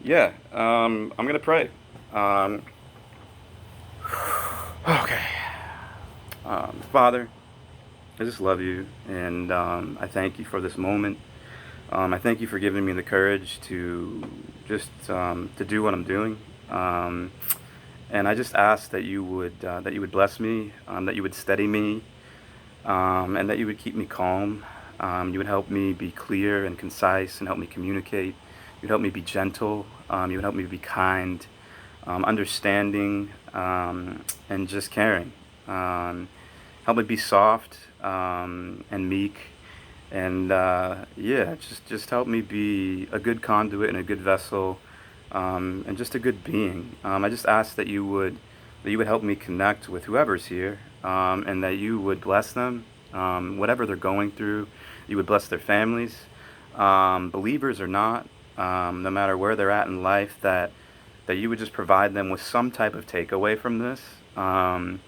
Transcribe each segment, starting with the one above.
Yeah, I'm gonna pray. Um, okay. Father, I just love you, and I thank you for this moment. I thank you for giving me the courage to just to do what I'm doing. Um, and I just ask that you would bless me, that you would steady me, and that you would keep me calm. You would help me be clear and concise and help me communicate. You'd help me be gentle. You would help me be kind, understanding, and just caring. Help me be soft and meek, and yeah, just help me be a good conduit and a good vessel, and just a good being. I just ask that you would help me connect with whoever's here, and that you would bless them, whatever they're going through. You would bless their families, believers or not, no matter where they're at in life. That you would just provide them with some type of takeaway from this, and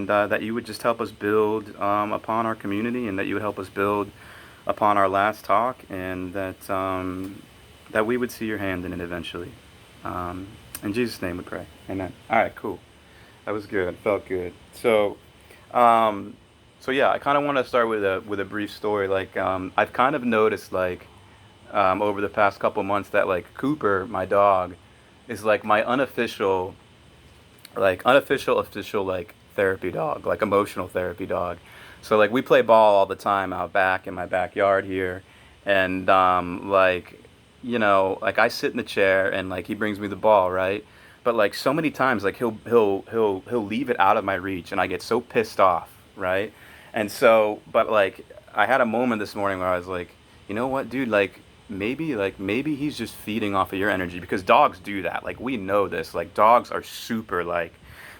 that you would just help us build upon our community, and that you would help us build upon our last talk, and that we would see your hand in it eventually. Um, in Jesus' name we pray. Amen. All right, cool. That was good. Felt good. Um, so yeah, I kind of want to start with a brief story. Like I've kind of noticed over the past couple months that like Cooper, my dog, is like my unofficial official like therapy dog, like emotional therapy dog. So like we play ball all the time out back in my backyard here, and like I sit in the chair and like he brings me the ball, right? But like so many times like he'll leave it out of my reach and I get so pissed off, right? And so but like I had a moment this morning where I was like, you know what, dude, maybe he's just feeding off of your energy because dogs do that. Like we know this. Like dogs are super like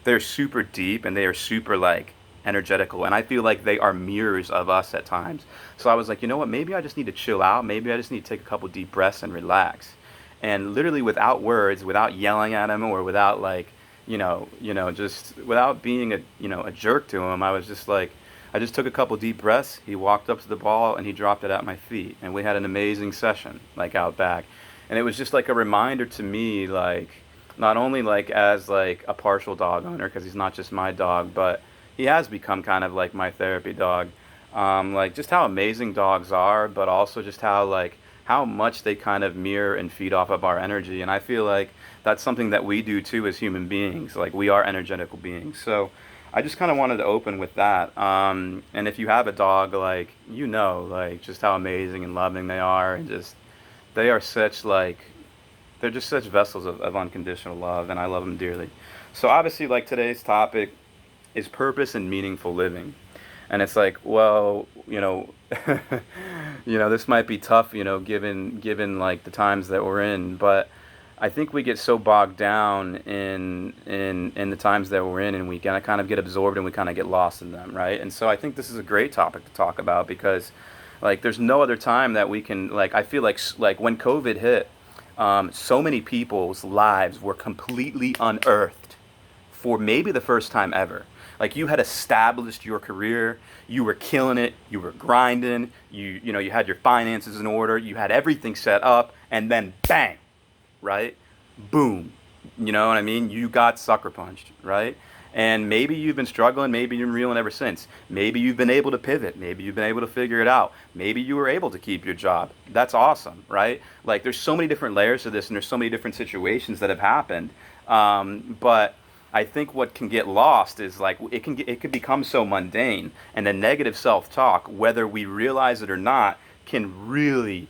they're super deep and they are super like energetical, and I feel like they are mirrors of us at times. So I was like, you know what, maybe I just need to chill out, maybe I just need to take a couple deep breaths and relax. And literally without words, without yelling at him or without like just without being a jerk to him, I was just like, I just took a couple deep breaths. He walked up to the ball and he dropped it at my feet, and we had an amazing session like out back. And it was just like a reminder to me, like not only like as like a partial dog owner because he's not just my dog, but he has become kind of like my therapy dog. Like just how amazing dogs are, but also just how much they kind of mirror and feed off of our energy. And I feel like that's something that we do too as human beings. Like we are energetical beings. So I just kind of wanted to open with that. And if you have a dog, like like just how amazing and loving they are, and just they are such like they're just such vessels of unconditional love, and I love them dearly. So obviously, like today's topic is purpose and meaningful living, and it's like, well, this might be tough, given like the times that we're in, but I think we get so bogged down in the times that we're in, and we kind of get absorbed and we kind of get lost in them, right? And so I think this is a great topic to talk about because, like, there's no other time that we can like. I feel like when COVID hit, so many people's lives were completely unearthed for maybe the first time ever. Like you had established your career, you were killing it, you were grinding, you had your finances in order, you had everything set up, and then bang, right? Boom. You know what I mean? You got sucker punched, right? And maybe you've been struggling, maybe you've been reeling ever since. Maybe you've been able to pivot, maybe you've been able to figure it out. Maybe you were able to keep your job. That's awesome, right? Like there's so many different layers to this and there's so many different situations that have happened. But I think what can get lost is like it could become so mundane, and the negative self-talk, whether we realize it or not, can really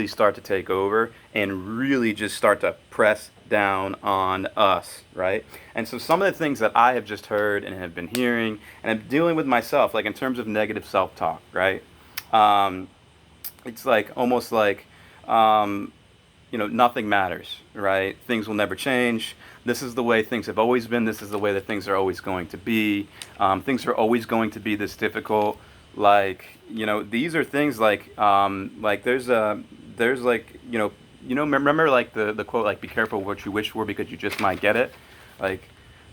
start to take over and really just start to press down on us, right? And so some of the things that I have just heard and have been hearing and I'm dealing with myself, like in terms of negative self-talk, right? Um, it's like almost like um, nothing matters, right? Things will never change. This is the way things have always been. This is the way that things are always going to be. Things are always going to be this difficult. Like, these are things like there's like, remember like the quote, like, be careful what you wish for because you just might get it. Like,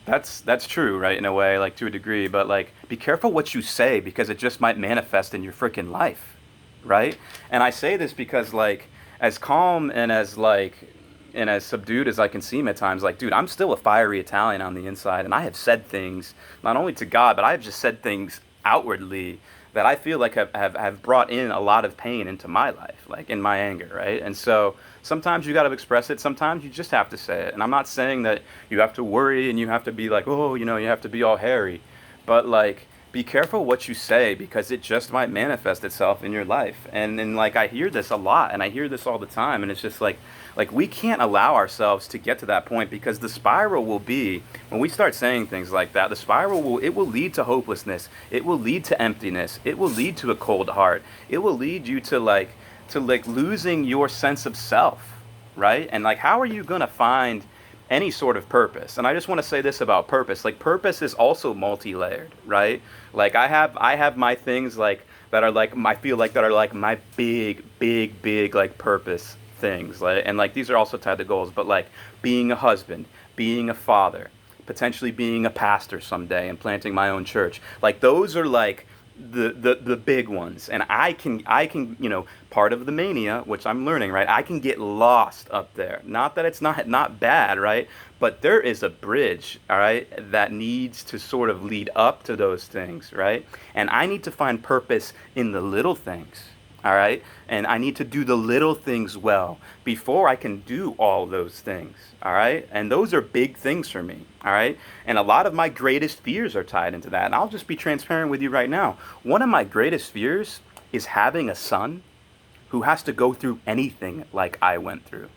that's true, right? In a way, like to a degree, but like, be careful what you say because it just might manifest in your freaking life, right? And I say this because like, as calm and as like and as subdued as I can seem at times, like, dude, I'm still a fiery Italian on the inside, and I have said things not only to God, but I have just said things outwardly that I feel like have brought in a lot of pain into my life, like in my anger, right? And so sometimes you got to express it, sometimes you just have to say it. And I'm not saying that you have to worry and you have to be like, oh, you know, you have to be all hairy, but like, be careful what you say because it just might manifest itself in your life. And like I hear this a lot and I hear this all the time, and it's just like we can't allow ourselves to get to that point, because the spiral will be, when we start saying things like that, the spiral will, it will lead to hopelessness, it will lead to emptiness, it will lead to a cold heart, it will lead you to like losing your sense of self, right? And like, how are you going to find any sort of purpose? And I just want to say this about purpose. Like, purpose is also multi-layered, right? Like I have my things like that are like, I feel like that are like my big like purpose things. Like, and like these are also tied to goals, but like being a husband, being a father, potentially being a pastor someday and planting my own church. Like those are like the big ones. And I can, you know, part of the mania, which I'm learning, right? I can get lost up there. Not that it's not bad, right? But there is a bridge, all right, that needs to sort of lead up to those things, right? And I need to find purpose in the little things, all right? And I need to do the little things well before I can do all those things, all right? And those are big things for me, all right? And a lot of my greatest fears are tied into that. And I'll just be transparent with you right now. One of my greatest fears is having a son who has to go through anything like I went through.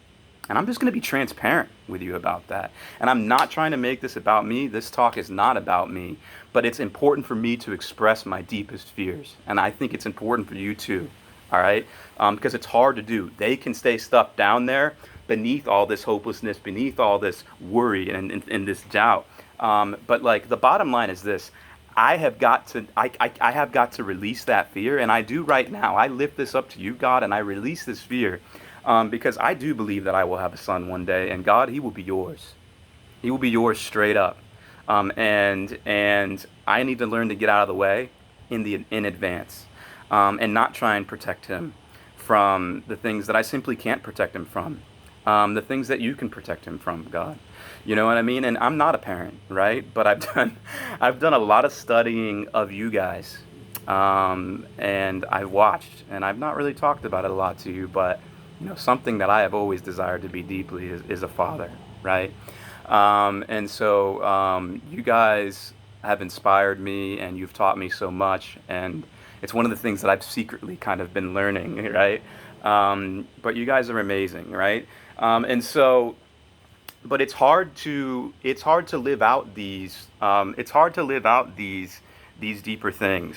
And I'm just going to be transparent with you about that. And I'm not trying to make this about me. This talk is not about me. But it's important for me to express my deepest fears. And I think it's important for you too. All right? Because it's hard to do. They can stay stuck down there beneath all this hopelessness, beneath all this worry and this doubt. But like the bottom line is this. I have got to release that fear. And I do right now. I lift this up to you, God, and I release this fear. Because I do believe that I will have a son one day, and God, he will be yours. He will be yours straight up. And I need to learn to get out of the way in advance, and not try and protect him from the things that I simply can't protect him from. The things that you can protect him from, God. You know what I mean? And I'm not a parent, right? But I've done a lot of studying of you guys, and I've watched, and I've not really talked about it a lot to you, but you know, something that I have always desired to be deeply is a father, right? And so you guys have inspired me, and you've taught me so much, and it's one of the things that I've secretly kind of been learning, right? But you guys are amazing, right? And so, but it's hard to live out these these deeper things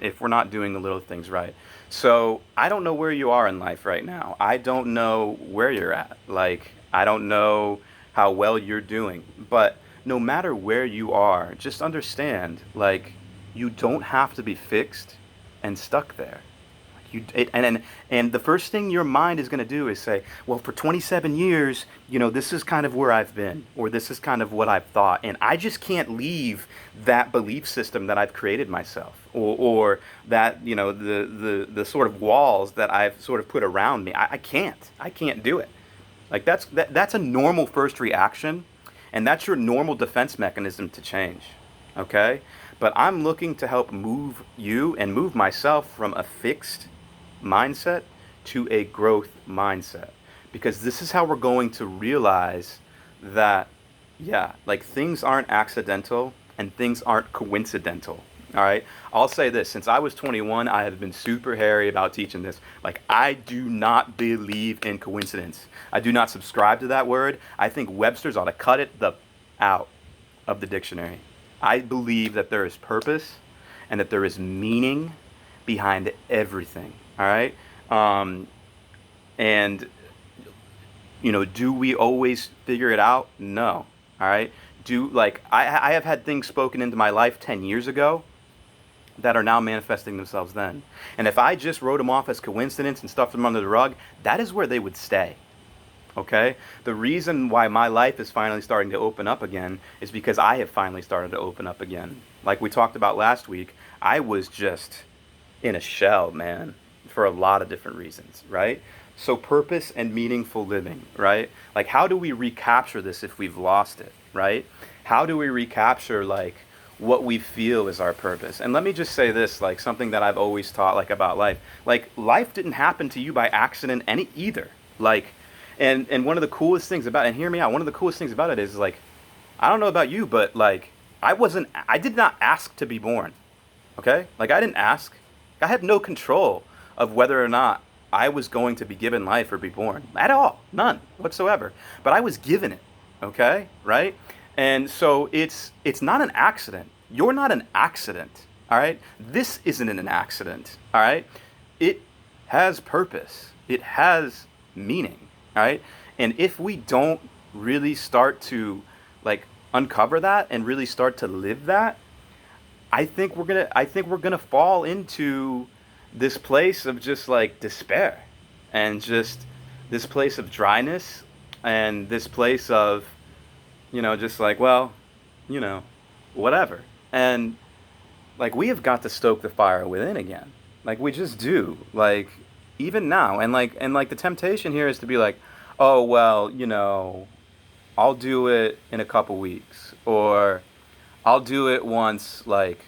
if we're not doing the little things right. So I don't know where you are in life right now. I don't know where you're at. Like, I don't know how well you're doing. But no matter where you are, just understand, like, you don't have to be fixed and stuck there. And the first thing your mind is going to do is say, well, for 27 years, you know, this is kind of where I've been, or this is kind of what I've thought, and I just can't leave that belief system that I've created myself, or that, you know, the sort of walls that I've sort of put around me. I can't do it. Like that's a normal first reaction, and that's your normal defense mechanism to change. Okay? But I'm looking to help move you and move myself from a fixed mindset to a growth mindset, because this is how we're going to realize that, yeah, like things aren't accidental and things aren't coincidental. All right, I'll say this: since I was 21, I have been super hairy about teaching this. Like, I do not believe in coincidence. I do not subscribe to that word. I think Webster's ought to cut it out of the dictionary. I believe that there is purpose and that there is meaning behind everything. All right. And, you know, do we always figure it out? No. All right. I have had things spoken into my life 10 years ago that are now manifesting themselves then. And if I just wrote them off as coincidence and stuffed them under the rug, that is where they would stay. Okay? The reason why my life is finally starting to open up again is because I have finally started to open up again. Like we talked about last week, I was just in a shell, man, for a lot of different reasons, right? So purpose and meaningful living, right? Like, how do we recapture this if we've lost it, right? How do we recapture, like, what we feel is our purpose? And let me just say this, like, something that I've always taught, like, about life. Like, life didn't happen to you by accident any either. Like, and one of the coolest things about it, and hear me out, one of the coolest things about it is, like, I don't know about you, but, like, I did not ask to be born, okay? Like, I didn't ask. I had no control of whether or not I was going to be given life or be born at all. None whatsoever. But I was given it, okay? Right? And so it's not an accident. You're not an accident, all right? This isn't an accident, all right? It has purpose. It has meaning, all right? And if we don't really start to, like, uncover that and really start to live that, I think we're gonna fall into this place of just, like, despair, and just this place of dryness, and this place of, just like, well, you know, whatever. And, like, we have got to stoke the fire within again. Like, we just do. Like, even now. And like the temptation here is to be like, oh, well, I'll do it in a couple weeks, or I'll do it once, like,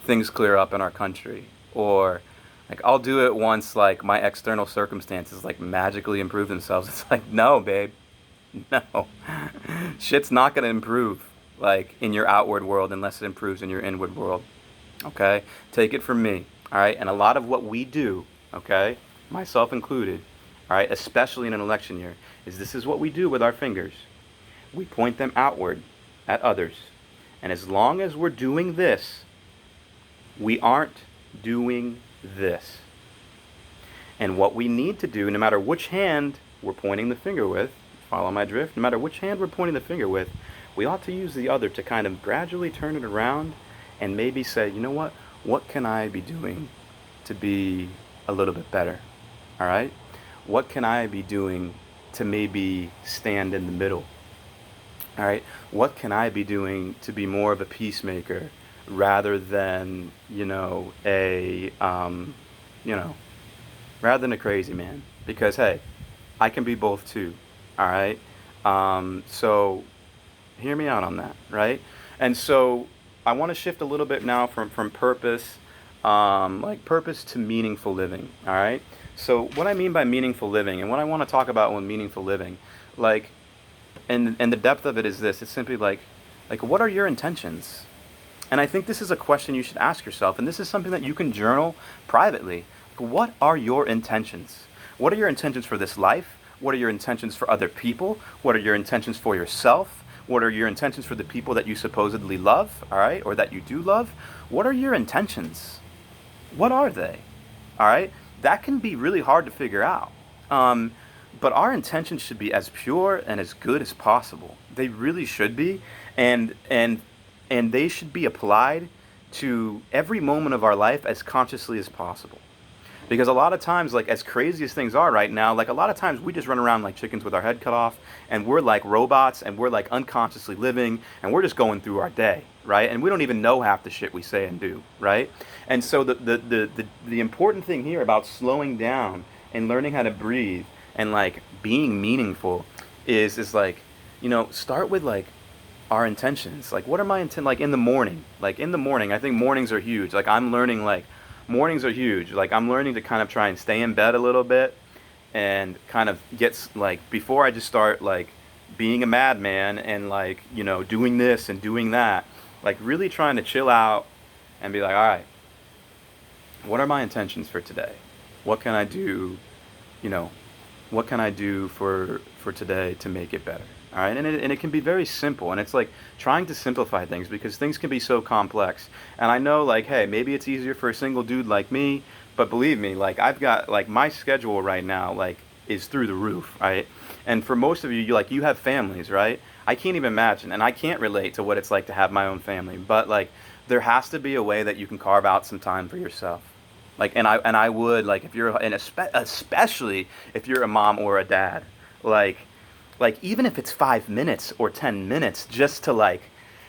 things clear up in our country, or, like, I'll do it once, like, my external circumstances, like, magically improve themselves. It's like, no, babe, no. Shit's not going to improve, like, in your outward world unless it improves in your inward world, okay? Take it from me, all right? And a lot of what we do, okay, myself included, all right, especially in an election year, is this is what we do with our fingers. We point them outward at others. And as long as we're doing this, we aren't doing this. And what we need to do, no matter which hand we're pointing the finger with, follow my drift, no matter which hand we're pointing the finger with, we ought to use the other to kind of gradually turn it around and maybe say, you know what can I be doing to be a little bit better? All right? What can I be doing to maybe stand in the middle? All right? What can I be doing to be more of a peacemaker rather than, rather than a crazy man? Because, hey, I can be both too. All right? So hear me out on that, right? And so I want to shift a little bit now from purpose, like purpose to meaningful living, all right? So what I mean by meaningful living, and what I want to talk about with meaningful living, like, and the depth of it is this, it's simply like what are your intentions? And I think this is a question you should ask yourself, and this is something that you can journal privately. What are your intentions? What are your intentions for this life? What are your intentions for other people? What are your intentions for yourself? What are your intentions for the people that you supposedly love, all right, or that you do love? What are your intentions? What are they? All right? That can be really hard to figure out. But our intentions should be as pure and as good as possible. They really should be, and they should be applied to every moment of our life as consciously as possible. Because a lot of times, like, as crazy as things are right now, like, a lot of times we just run around like chickens with our head cut off, and we're like robots, and we're like unconsciously living, and we're just going through our day, right? And we don't even know half the shit we say and do, right? And so the important thing here about slowing down and learning how to breathe and, like, being meaningful is like, start with, like, our intentions. Like, what are my intent? Like, in the morning, I think mornings are huge. Like, I'm learning, like, mornings are huge. Like, I'm learning to kind of try and stay in bed a little bit and kind of get, like, before I just start, like, being a madman and, like, doing this and doing that, like, really trying to chill out and be like, all right, what are my intentions for today? What can I do, what can I do for today to make it better? All right, and it can be very simple, and it's like trying to simplify things because things can be so complex. And I know, like, hey, maybe it's easier for a single dude like me, but believe me, like, I've got, like, my schedule right now, like, is through the roof, right? And for most of you, you have families, right? I can't even imagine, and I can't relate to what it's like to have my own family, but, like, there has to be a way that you can carve out some time for yourself. Like, and I would, like, if you're, and especially if you're a mom or a dad, like, even if it's 5 minutes or 10 minutes, just to, like,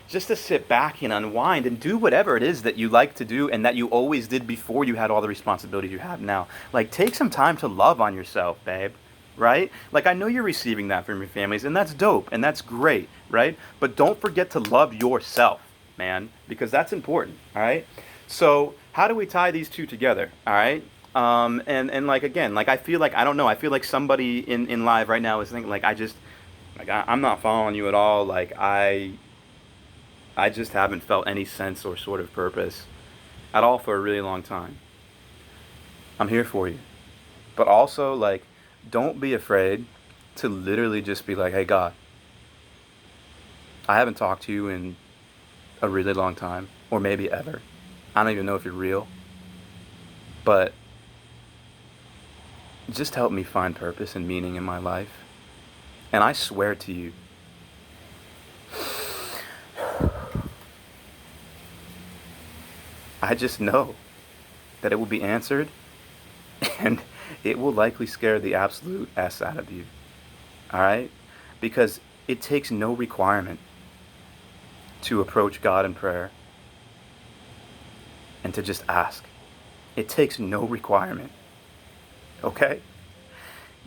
just to sit back and unwind and do whatever it is that you like to do and that you always did before you had all the responsibilities you have now. Like, take some time to love on yourself, babe. Right? Like, I know you're receiving that from your families, and that's dope, and that's great, right? But don't forget to love yourself, man, because that's important, all right? So, how do we tie these two together, all right? And like, again, like, I feel like, I don't know, I feel like somebody in live right now is thinking, like, I'm not following you at all. Like, I just haven't felt any sense or sort of purpose at all for a really long time. I'm here for you. But also, like, don't be afraid to literally just be like, hey, God, I haven't talked to you in a really long time, or maybe ever. I don't even know if you're real. But just help me find purpose and meaning in my life. And I swear to you, I just know that it will be answered, and it will likely scare the absolute S out of you. All right? Because it takes no requirement to approach God in prayer and to just ask. It takes no requirement. Okay?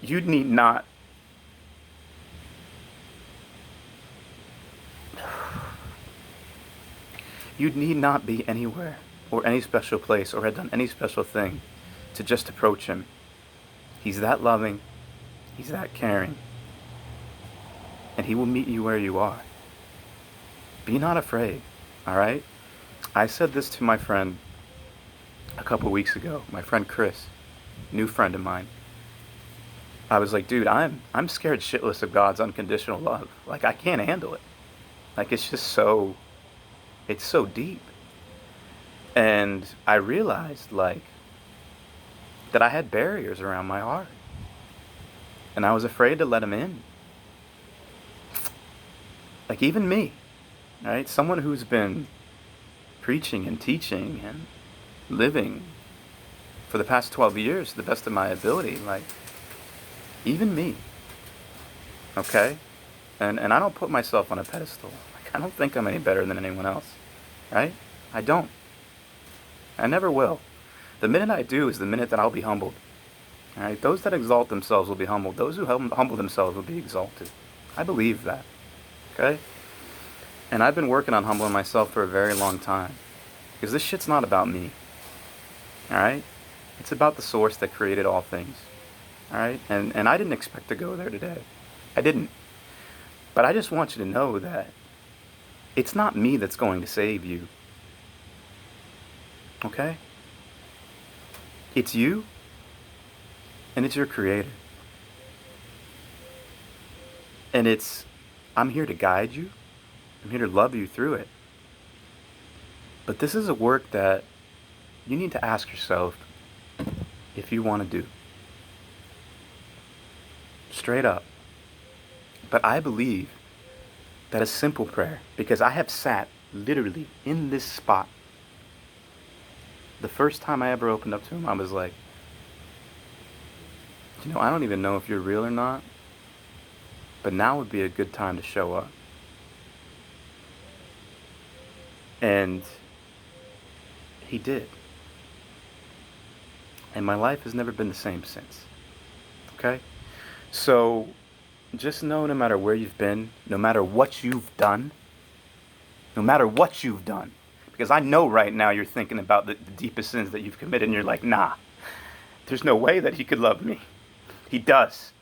You need not be anywhere or any special place or have done any special thing to just approach him. He's that loving. He's that caring. And he will meet you where you are. Be not afraid, all right? I said this to my friend a couple weeks ago, my friend Chris, new friend of mine. I was like, dude, I'm scared shitless of God's unconditional love. Like, I can't handle it. Like, it's so deep. And I realized, like, that I had barriers around my heart. And I was afraid to let him in. Like, even me, right? Someone who's been preaching and teaching and living for the past 12 years to the best of my ability. Like, even me. Okay? And I don't put myself on a pedestal. Like, I don't think I'm any better than anyone else. Right? I don't. I never will. The minute I do is the minute that I'll be humbled. All right? Those that exalt themselves will be humbled. Those who humble themselves will be exalted. I believe that. Okay? And I've been working on humbling myself for a very long time. Because this shit's not about me. All right? It's about the source that created all things. All right? And I didn't expect to go there today. I didn't. But I just want you to know that it's not me that's going to save you. Okay? It's you, and it's your Creator. And I'm here to guide you. I'm here to love you through it. But this is a work that you need to ask yourself if you want to do. Straight up. But I believe that a simple prayer, because I have sat literally in this spot. The first time I ever opened up to him, I was like, I don't even know if you're real or not, but now would be a good time to show up. And he did. And my life has never been the same since. Okay? So just know, no matter where you've been, no matter what you've done, because I know right now you're thinking about the deepest sins that you've committed, and you're like, nah, there's no way that he could love me. He does.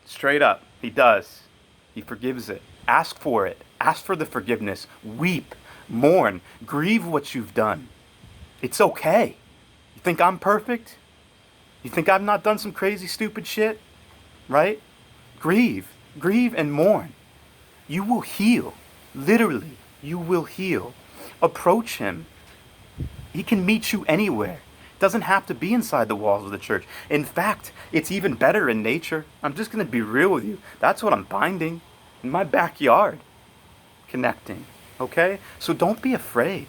Straight up, he does. He forgives it. Ask for it. Ask for the forgiveness. Weep, mourn, grieve what you've done. It's okay. You think I'm perfect? You think I've not done some crazy, stupid shit? Right? Grieve and mourn. You will heal. Literally, you will heal. Approach him. He can meet you anywhere. Doesn't have to be inside the walls of the church. In fact, it's even better in nature. I'm just going to be real with you. That's what I'm finding in my backyard. Connecting. Okay? So don't be afraid.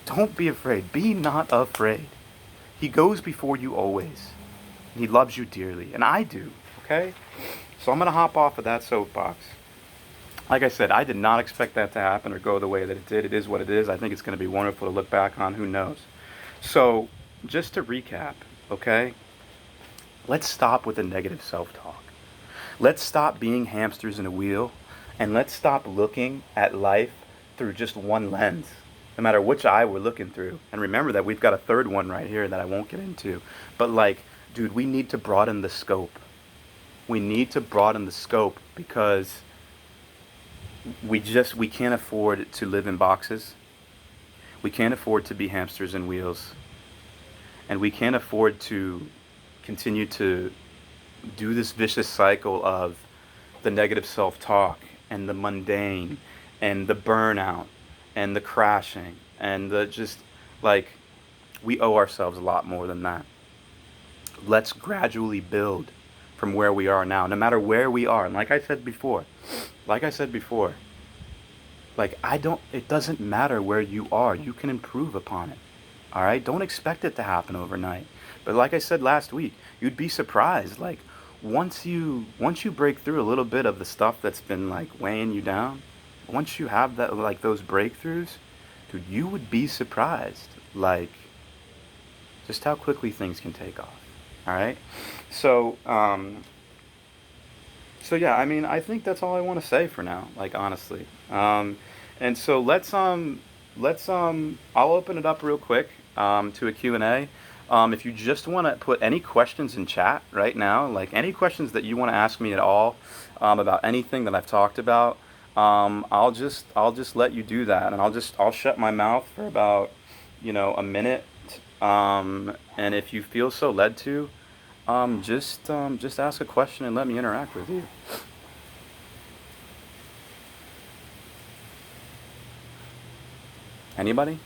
Don't be afraid. Be not afraid. He goes before you always. He loves you dearly. And I do. Okay? So I'm going to hop off of that soapbox. Like I said, I did not expect that to happen or go the way that it did. It is what it is. I think it's going to be wonderful to look back on. Who knows? So, just to recap, okay? Let's stop with the negative self talk. Let's stop being hamsters in a wheel, and let's stop looking at life through just one lens, no matter which eye we're looking through. And remember that we've got a third one right here that I won't get into. But, like, dude, we need to broaden the scope. We need to broaden the scope because we can't afford to live in boxes. We can't afford to be hamsters in wheels. And we can't afford to continue to do this vicious cycle of the negative self-talk and the mundane and the burnout and the crashing and the just like we owe ourselves a lot more than that. Let's gradually build from where we are now, no matter where we are. And like I said before, like it doesn't matter where you are. You can improve upon it. All right? Don't expect it to happen overnight. But like I said last week, you'd be surprised. Like once you break through a little bit of the stuff that's been like weighing you down, once you have that like those breakthroughs, dude, you would be surprised. Like just how quickly things can take off. All right? So so yeah, I mean, I think that's all I want to say for now. Like honestly, and so I'll open it up real quick to a Q&A. If you just want to put any questions in chat right now, like any questions that you want to ask me at all about anything that I've talked about, I'll just let you do that, and I'll shut my mouth for about a minute. And if you feel so led to, just ask a question and let me interact with you. Anybody?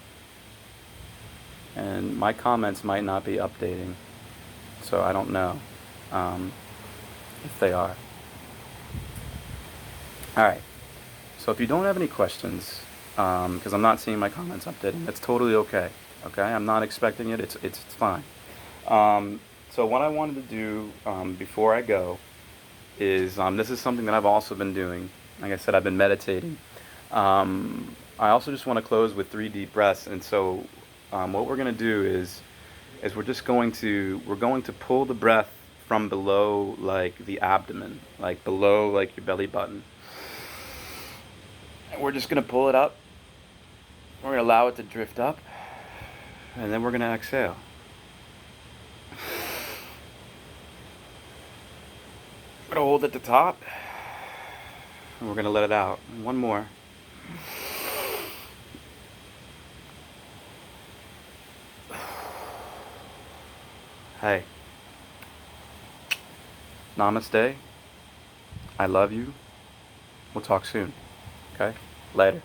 And my comments might not be updating, so I don't know um, if they are. All right. So if you don't have any questions, because I'm not seeing my comments updating, that's totally okay. Okay, I'm not expecting it. It's fine. So what I wanted to do before I go is this is something that I've also been doing. Like I said, I've been meditating. I also just want to close with 3 deep breaths, and so what we're going to do is we're going to pull the breath from below like the abdomen, like below like your belly button. And we're just going to pull it up. We're going to allow it to drift up, and then we're going to exhale. We're going to hold at the top, and we're going to let it out. One more. Hey. Namaste. I love you. We'll talk soon. Okay? Later.